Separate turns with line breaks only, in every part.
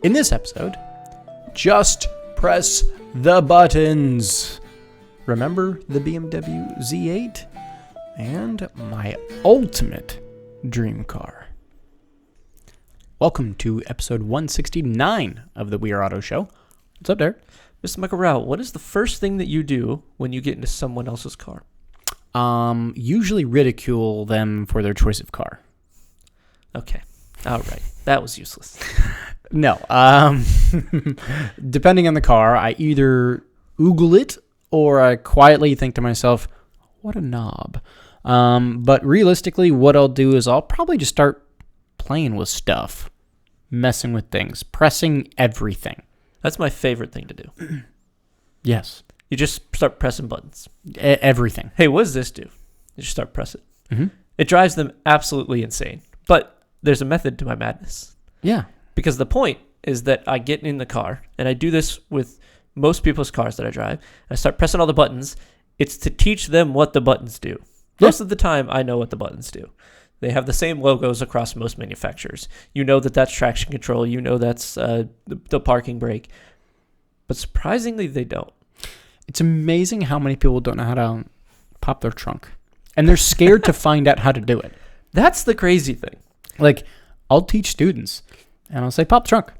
In this episode, just press the buttons. Remember the BMW Z8 and my ultimate dream car. Welcome to episode 169 of the We Are Auto Show. What's up, Derek?
Mr. Michael Rao, what is the first thing that you do when you get into someone else's car?
Usually ridicule them for their choice of car.
Okay. All right. That was useless.
No. Depending on the car, I either oogle it or I quietly think to myself, what a knob. But realistically, what I'll do is I'll probably just start playing with stuff, messing with things, pressing everything.
That's my favorite thing to do.
Yes.
You just start pressing buttons.
Everything.
Hey, what does this do? You just start pressing.
Mm-hmm.
It drives them absolutely insane. But there's a method to my madness.
Yeah.
Because the point is that I get in the car, and I do this with most people's cars that I drive. I start pressing all the buttons. It's to teach them what the buttons do. Most of the time, I know what the buttons do. They have the same logos across most manufacturers. You know that that's traction control. You know that's the parking brake. But surprisingly, they don't.
It's amazing how many people don't know how to pop their trunk. And they're scared to find out how to do it.
That's the crazy thing.
Like, I'll teach students, and I'll say, pop the trunk.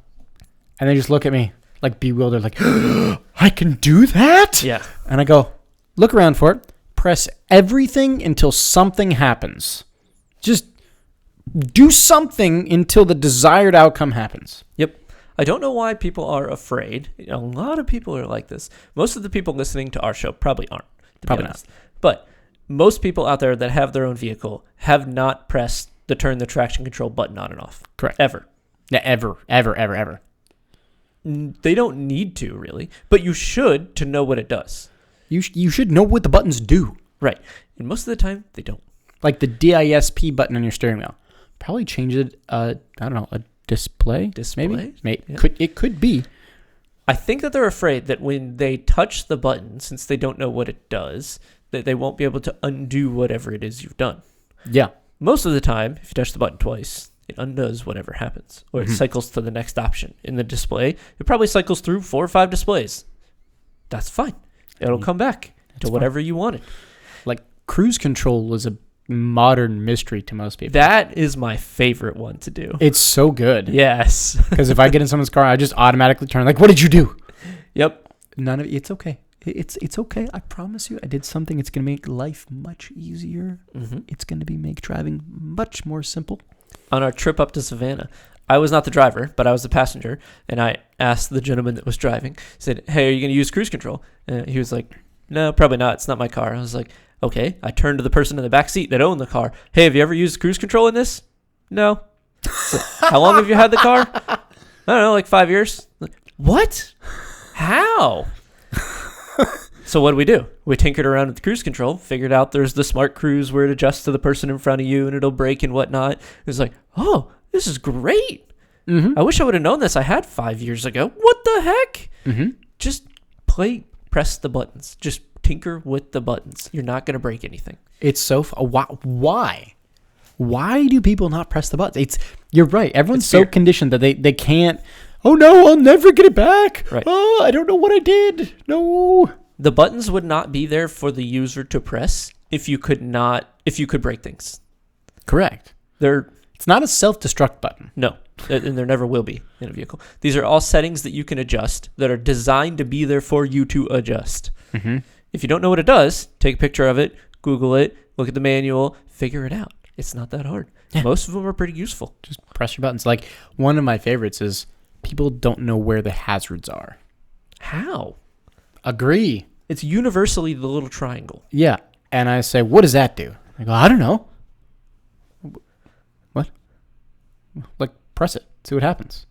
And they just look at me, like, bewildered, like, I can do that?
Yeah.
And I go, look around for it, press everything until something happens. Just do something until the desired outcome happens.
Yep. I don't know why people are afraid. A lot of people are like this. Most of the people listening to our show probably aren't.
Probably not.
But most people out there that have their own vehicle have not pressed the turn the traction control button on and off.
Correct.
Ever.
Yeah, ever.
They don't need to, really. But you should to know what it does.
You should know what the buttons do.
Right. And most of the time, they don't.
Like the DISP button on your steering wheel. Probably change it, I don't know, a display? Maybe? Yeah. It could be.
I think that they're afraid that when they touch the button, since they don't know what it does, that they won't be able to undo whatever it is you've done.
Yeah.
Most of the time, if you touch the button twice, it undoes whatever happens. Or it cycles to the next option. In the display, it probably cycles through 4 or 5 displays. That's fine. It'll come back to whatever you wanted.
Like, cruise control is a modern mystery to most people.
That is my favorite one to do.
It's so good.
Yes.
Because if I get in someone's car, I just automatically turn, like, what did you do?
Yep.
None of it's okay. It's okay. I promise you, I did something. It's going to make life much easier. Mm-hmm. It's going to make driving much more simple.
On our trip up to Savannah, I was not the driver, but I was the passenger, and I asked the gentleman that was driving, said, hey, are you going to use cruise control? And he was like, no, probably not. It's not my car. I was like, okay. I turned to the person in the back seat that owned the car. Hey, have you ever used cruise control in this? No. So, how long have you had the car? I don't know, like 5 years. Like, what? How? So what do? We tinkered around with the cruise control, figured out there's the smart cruise where it adjusts to the person in front of you and it'll brake and whatnot. It was like, oh, this is great. Mm-hmm. I wish I would have known this. I had 5 years ago. What the heck? Mm-hmm. Just press the buttons. Just tinker with the buttons. You're not going to break anything.
It's so why? Why do people not press the buttons? You're right. Everyone's so conditioned that they can't. Oh no, I'll never get it back.
Right.
Oh, I don't know what I did. No.
The buttons would not be there for the user to press if you could break things.
Correct. It's not a self-destruct button.
No, and there never will be in a vehicle. These are all settings that you can adjust that are designed to be there for you to adjust. Mm-hmm. If you don't know what it does, take a picture of it, Google it, look at the manual, figure it out. It's not that hard. Yeah. Most of them are pretty useful.
Just press your buttons. Like, one of my favorites is people don't know where the hazards are.
How?
Agree.
It's universally the little triangle.
Yeah. And I say, what does that do? I go, I don't know. What? Like, press it. See what happens.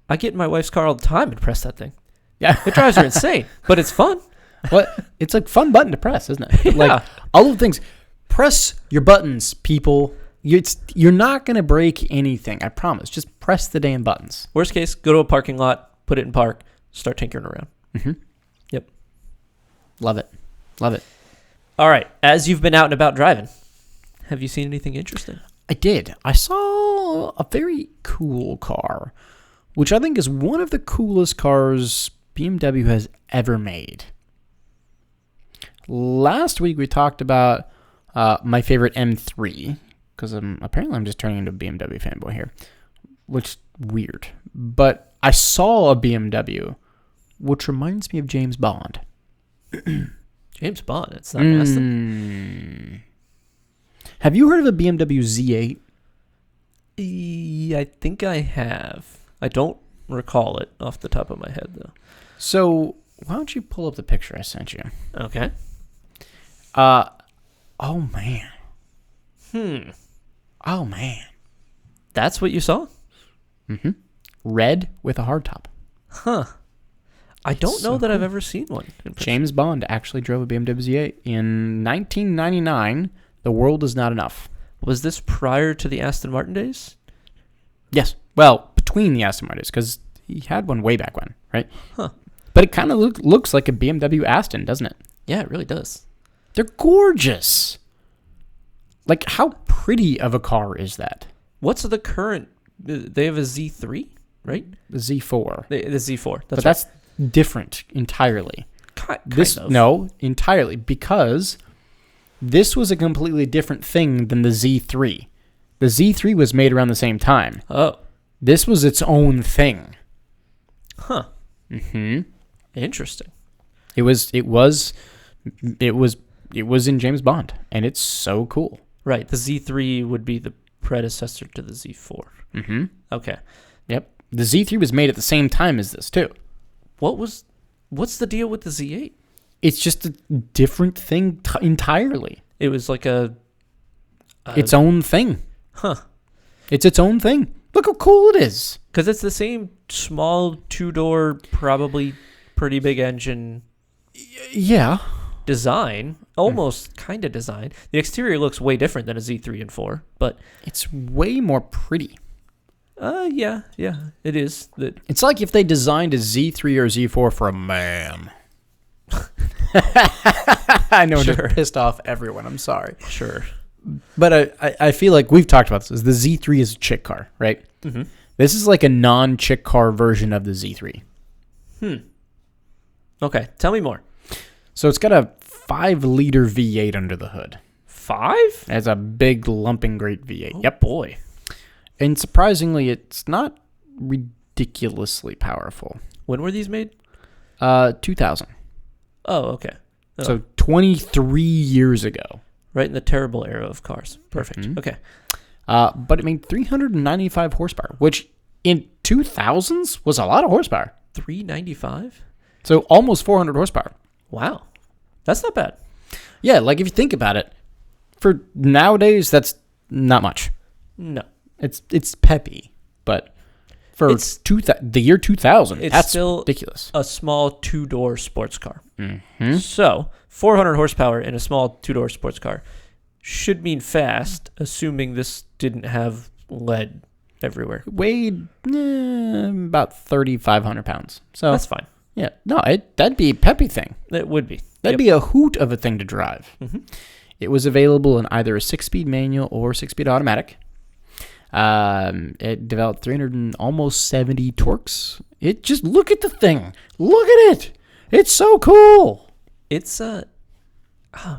I get in my wife's car all the time and press that thing.
Yeah.
It drives her insane, but it's fun.
What? It's a fun button to press, isn't it?
Yeah.
Like, all of the things. Press your buttons, people. You're not going to break anything, I promise. Just press the damn buttons.
Worst case, go to a parking lot, put it in park, start tinkering around.
Mm-hmm.
Yep.
Love it.
All right. As you've been out and about driving, have you seen anything interesting?
I did. I saw a very cool car. which I think is one of the coolest cars BMW has ever made. Last week we talked about my favorite M3, because apparently I'm just turning into a BMW fanboy here, which is weird. But I saw a BMW, which reminds me of James Bond.
James Bond, it's not Aston.
Have you heard of a BMW Z8?
I think I have. I don't recall it off the top of my head, though.
So why don't you pull up the picture I sent you?
Okay.
Oh man. Oh man.
That's what you saw?
Mm-hmm. Red with a hardtop.
Huh. I don't know that I've ever seen one.
James Bond actually drove a BMW Z8 in 1999. The World Is Not Enough.
Was this prior to the Aston Martin days?
Yes. Well, between the Aston Martins, because he had one way back when, right?
Huh.
But it kind of looks like a BMW Aston, doesn't it?
Yeah, it really does.
They're gorgeous. Like, how pretty of a car is that?
What's the current? They have a Z3, right?
The Z4.
The Z4.
That's different entirely.
Kind of.
No, entirely, because this was a completely different thing than the Z3. The Z3 was made around the same time.
Oh.
This was its own thing.
Huh.
Mm-hmm.
Interesting.
It was in James Bond, and it's so cool.
Right. The Z3 would be the predecessor to the Z4.
Mm-hmm.
Okay.
Yep. The Z3 was made at the same time as this, too.
What's the deal with the Z8?
It's just a different thing entirely.
It was like
its own thing.
Huh.
It's its own thing. Look how cool it is.
Because it's the same small two-door, probably pretty big engine.
Yeah.
Design, almost kind of design. The exterior looks way different than a Z3 and 4, but
it's way more pretty.
Yeah, it is.
It's like if they designed a Z3 or Z4 for a man. I know,
sure.
It pissed off everyone. I'm sorry.
Sure.
But I feel like we've talked about this. The Z3 is a chick car, right?
Mm-hmm.
This is like a non-chick car version of the Z3.
Okay, tell me more.
So it's got a 5-liter V8 under the hood.
5?
It's a big lumping great V8.
Oh,
yep.
Boy.
And surprisingly, it's not ridiculously powerful.
When were these made?
2000.
Oh, okay. Oh.
So 23 years ago.
Right in the terrible era of cars. Perfect.
Mm-hmm.
Okay.
But it made 395 horsepower, which in 2000s was a lot of horsepower.
395?
So almost 400 horsepower.
Wow. That's not bad.
Yeah, like if you think about it, for nowadays, that's not much.
No.
It's peppy, but for the year 2000, that's
still
ridiculous.
A small two-door sports car.
Mm-hmm.
So 400 horsepower in a small two-door sports car should mean fast, assuming this didn't have lead everywhere.
It weighed about 3,500 pounds. So
that's fine.
Yeah, no, that'd be a peppy thing.
It would be.
That'd be a hoot of a thing to drive.
Mm-hmm.
It was available in either a 6-speed manual or 6-speed automatic. It developed 370 torques. It just, look at the thing. Look at it. It's so cool.
It's oh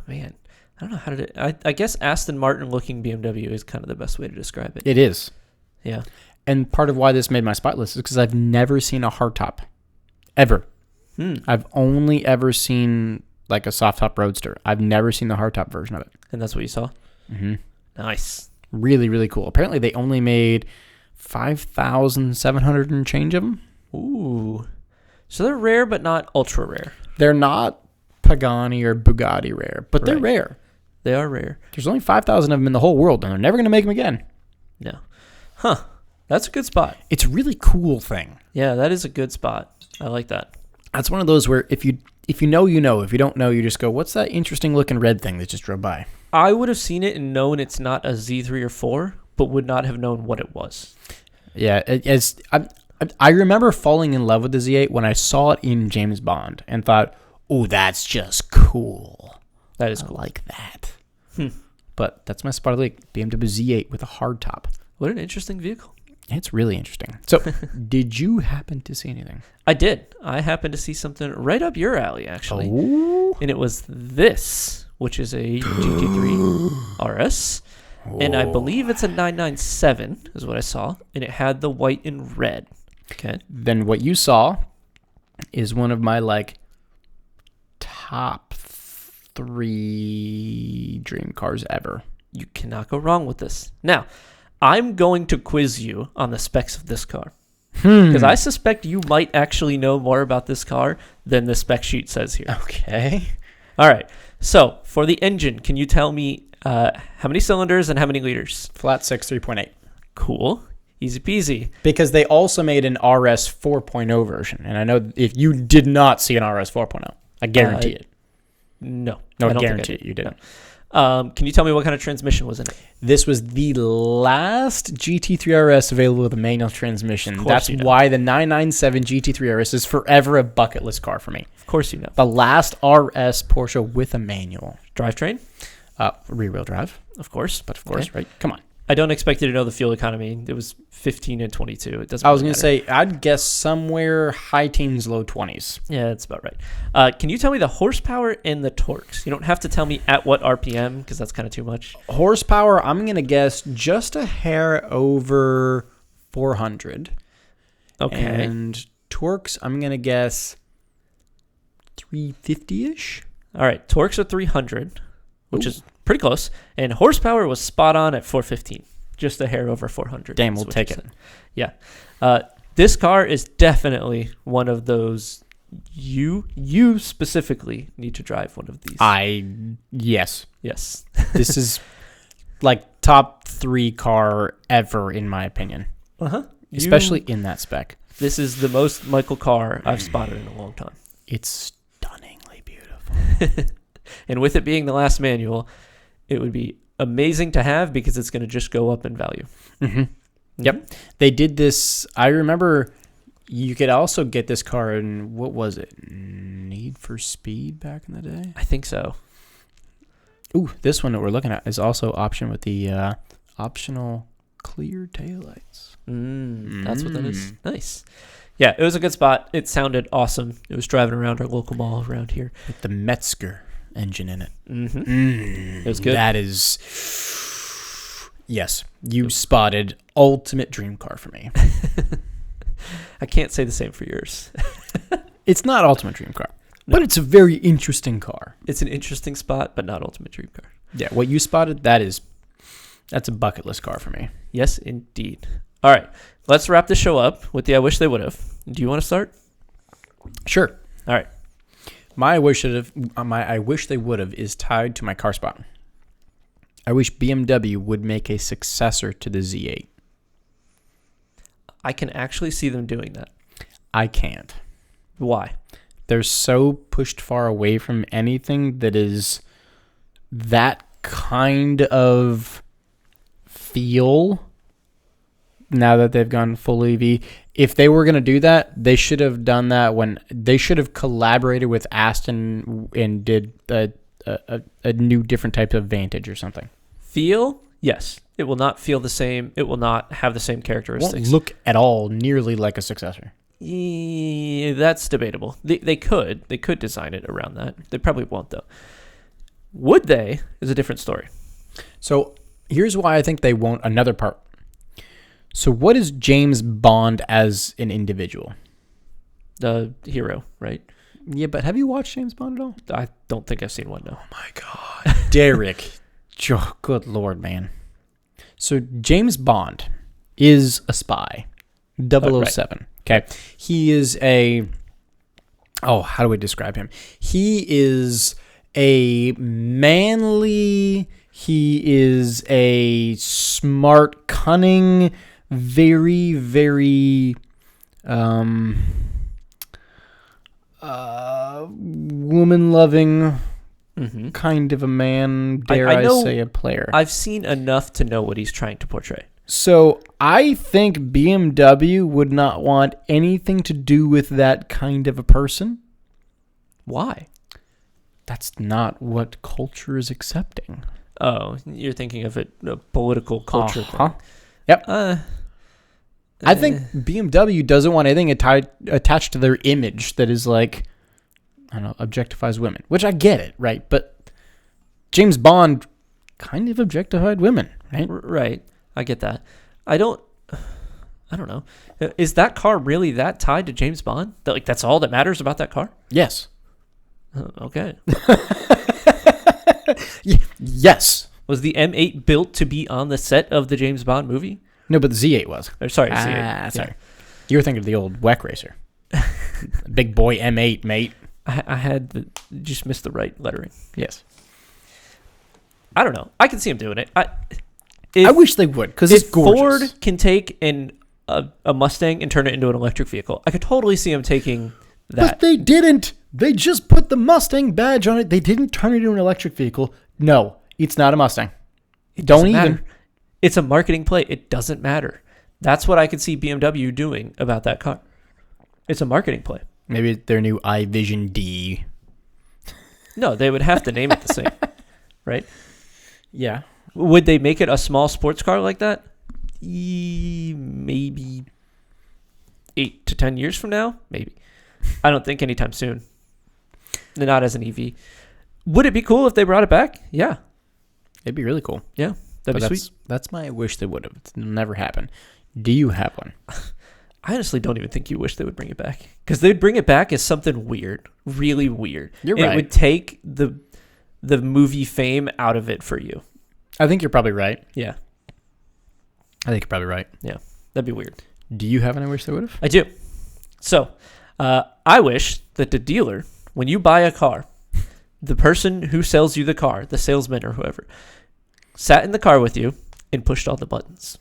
man, I don't know how to. I guess Aston Martin looking BMW is kind of the best way to describe it.
It is.
Yeah.
And part of why this made my spot list is because I've never seen a hardtop. Ever. I've only ever seen like a soft top roadster. I've never seen the hardtop version of it.
And that's what you saw?
Mm-hmm.
Nice.
Really, really cool. Apparently they only made 5,700 and change of them.
Ooh. So they're rare, but not ultra rare.
They're not Pagani or Bugatti rare, but they're rare.
They are rare.
There's only 5,000 of them in the whole world, and they're never going to make them again.
No. Huh. That's a good spot.
It's a really cool thing.
Yeah, that is a good spot. I like that.
That's one of those where if you know, you know. If you don't know, you just go, what's that interesting looking red thing that just drove by?
I would have seen it and known it's not a Z3 or 4, but would not have known what it was.
Yeah, I remember falling in love with the Z8 when I saw it in James Bond and thought, oh, that's just cool.
That is cool.
I like that. But that's my spot of the week, BMW Z8 with a hardtop.
What an interesting vehicle.
It's really interesting. So, did you happen to see anything?
I did. I happened to see something right up your alley, actually.
Oh.
And it was this, which is a GT3RS. And I believe it's a 997 is what I saw. And it had the white and red. Okay.
Then what you saw is one of my, like, top 3 dream cars ever.
You cannot go wrong with this. Now, I'm going to quiz you on the specs of this car. Because I suspect you might actually know more about this car than the spec sheet says here.
Okay.
All right. So, for the engine, can you tell me how many cylinders and how many liters?
Flat 6, 3.8.
Cool. Easy peasy.
Because they also made an RS 4.0 version. And I know if you did not see an RS 4.0, I guarantee it.
No.
No,
I don't
guarantee
think
it. You didn't.
No. Can you tell me what kind of transmission was in it?
This was the last GT3RS available with a manual transmission. That's
you know.
why the 997 GT3RS is forever a bucket list car for me.
Of course you know.
The last RS Porsche with a manual.
Drivetrain?
Rear-wheel drive.
Of course.
But of course, right? Come on.
I don't expect you to know the fuel economy. It was 15 and 22. It doesn't.
I was
really
going to say, I'd guess somewhere high teens, low 20s.
Yeah, that's about right. Can you tell me the horsepower and the torques? You don't have to tell me at what RPM because that's kind of too much.
Horsepower, I'm going to guess just a hair over 400.
Okay.
And torques, I'm going to guess 350-ish.
All right. Torques are 300, which is pretty close. And horsepower was spot on at 415. Just a hair over 400.
Damn, we'll take it.
Yeah. This car is definitely one of those you specifically need to drive one of these.
Yes.
Yes.
This is like top 3 car ever in my opinion.
Uh-huh.
Especially in that spec.
This is the most Michael car I've spotted in a long time.
It's stunningly beautiful.
And with it being the last manual, it would be amazing to have because it's going to just go up in value.
Mm-hmm. Yep. They did this. I remember you could also get this car in, what was it? Need for Speed back in the day?
I think so.
Ooh, this one that we're looking at is also option with the optional clear taillights.
That's what that is. Nice. Yeah, it was a good spot. It sounded awesome. It was driving around our local mall around here.
With the Metzger engine in it.
It was good.
That is... Yes, you spotted ultimate dream car for me.
I can't say the same for yours.
It's not ultimate dream car, but it's a very interesting car.
It's an interesting spot, but not ultimate dream car.
Yeah, what you spotted, that's a bucket list car for me.
Yes, indeed. All right, let's wrap the show up with the I wish they would have. Do you want to start?
Sure.
All right.
My I wish they would have is tied to my car spot. I wish BMW would make a successor to the Z8.
I can actually see them doing that.
I can't.
Why?
They're so pushed far away from anything that is that kind of feel now that they've gone full EV. If they were going to do that, they should have done that when they should have collaborated with Aston and did a new different type of Vantage or something.
Feel? Yes. It will not feel the same. It will not have the same characteristics.
Won't look at all nearly like a successor.
Yeah, that's debatable. They could design it around that. They probably won't though. Would they is a different story.
So here's why I think they won't. Another part. So what is James Bond as an individual?
The hero, right?
Yeah, but have you watched James Bond at all?
I don't think I've seen one, no.
Oh my God. Derek. Good Lord, man. So James Bond is a spy. 007. Right. Okay. He is how do we describe him? He is a manly, he is a smart, cunning, very, very woman-loving kind of a man, dare I say a player.
I've seen enough to know what he's trying to portray.
So I think BMW would not want anything to do with that kind of a person.
Why?
That's not what culture is accepting.
Oh, you're thinking of it a political culture thing.
Yep. I think BMW doesn't want anything attached to their image that is like, I don't know, objectifies women, which I get it, right? But James Bond kind of objectified women, right?
Right. I get that. I don't know. Is that car really that tied to James Bond? That's all that matters about that car?
Yes.
Okay.
Yes.
Was the M8 built to be on the set of the James Bond movie?
No, but the Z8 was.
Or, sorry, Z8.
Sorry. Yeah. You were thinking of the old WEC racer. Big boy M8, mate.
I had just missed the right lettering.
Yes.
I don't know. I can see him doing it. I
wish they would, because it's gorgeous.
Ford can take a Mustang and turn it into an electric vehicle, I could totally see him taking that.
But they didn't. They just put the Mustang badge on it. They didn't turn it into an electric vehicle. No, it's not a Mustang. Don't even.
Matter. It's a marketing play. It doesn't matter. That's what I could see BMW doing about that car. It's a marketing play.
Maybe their new iVision D.
No, they would have to name it the same, right?
Yeah.
Would they make it a small sports car like that? Maybe 8 to 10 years from now? Maybe. I don't think anytime soon. Not as an EV. Would it be cool if they brought it back? Yeah.
It'd be really cool.
Yeah. That'd be sweet.
That's my wish they would have. It's never happened. Do you have one?
I honestly don't even think you wish they would bring it back. Because they'd bring it back as something weird. Really weird.
You're right.
It would take the movie fame out of it for you.
I think you're probably right.
Yeah.
I think you're probably right.
Yeah. That'd be weird.
Do you have any wish they would have?
I do. So, I wish that the dealer, when you buy a car, the person who sells you the car, the salesman or whoever, sat in the car with you and pushed all the buttons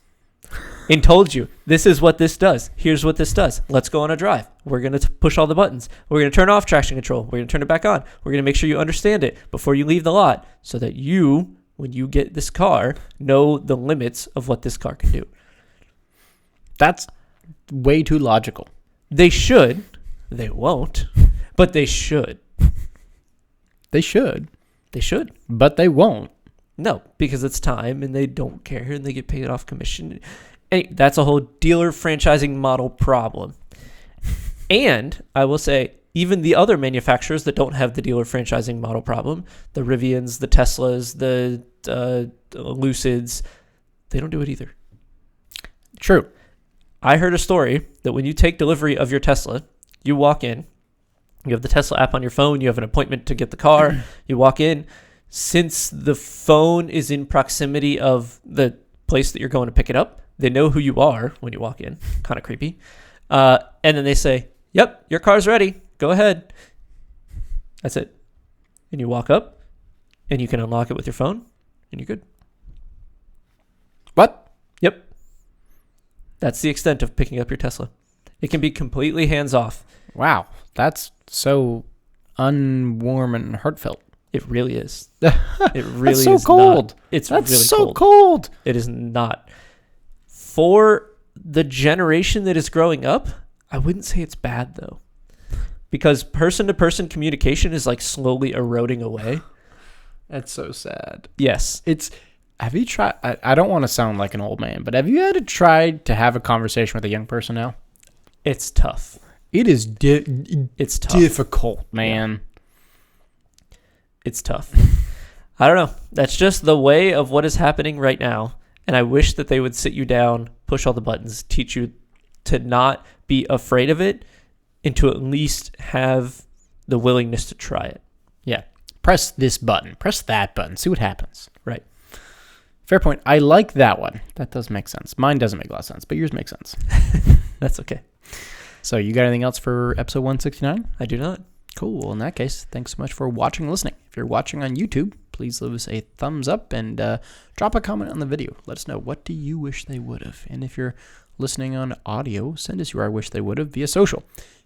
and told you, this is what this does. Here's what this does. Let's go on a drive. We're going to push all the buttons. We're going to turn off traction control. We're going to turn it back on. We're going to make sure you understand it before you leave the lot so that you, when you get this car, know the limits of what this car can do.
That's way too logical.
They should. They won't. But they should.
They should.
They should.
But they won't.
No, because it's time and they don't care and they get paid off commission. And that's a whole dealer franchising model problem. And I will say, even the other manufacturers that don't have the dealer franchising model problem, the Rivians, the Teslas, the Lucids, they don't do it either.
True.
I heard a story that when you take delivery of your Tesla, you walk in, you have the Tesla app on your phone, you have an appointment to get the car, you walk in. Since the phone is in proximity of the place that you're going to pick it up, they know who you are when you walk in. Kind of creepy. And then they say, yep, your car's ready. Go ahead. That's it. And you walk up, and you can unlock it with your phone, and you're good.
What?
Yep. That's the extent of picking up your Tesla. It can be completely hands-off.
Wow. That's so unwarm and heartfelt.
It really is. It really is.
That's so cold.
Not. It's
That's
really
so cold.
It is not. For the generation that is growing up, I wouldn't say it's bad, though. Because person-to-person communication is like slowly eroding away.
That's so sad.
Yes.
Have you tried, I don't want to sound like an old man, but have you had to try to have a conversation with a young person now?
It's tough.
It is
it's tough.
Difficult, man.
Yeah. It's tough. I don't know. That's just the way of what is happening right now. And I wish that they would sit you down, push all the buttons, teach you to not be afraid of it, and to at least have the willingness to try it.
Yeah. Press this button. Press that button. See what happens.
Right.
Fair point. I like that one. That does make sense. Mine doesn't make a lot of sense, but yours makes sense.
That's okay.
So you got anything else for episode 169?
I do not.
Cool. Well, in that case, thanks so much for watching and listening. If you're watching on YouTube, please leave us a thumbs up and drop a comment on the video. Let us know, what do you wish they would have? And if you're listening on audio, send us your I wish they would have via social.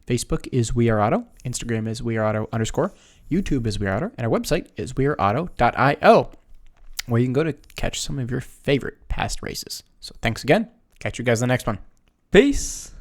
Facebook is We Are Auto. Instagram is We Are Auto _. YouTube is We Are Auto. And our website is weareauto.io, where you can go to catch some of your favorite past races. So thanks again. Catch you guys in the next one.
Peace.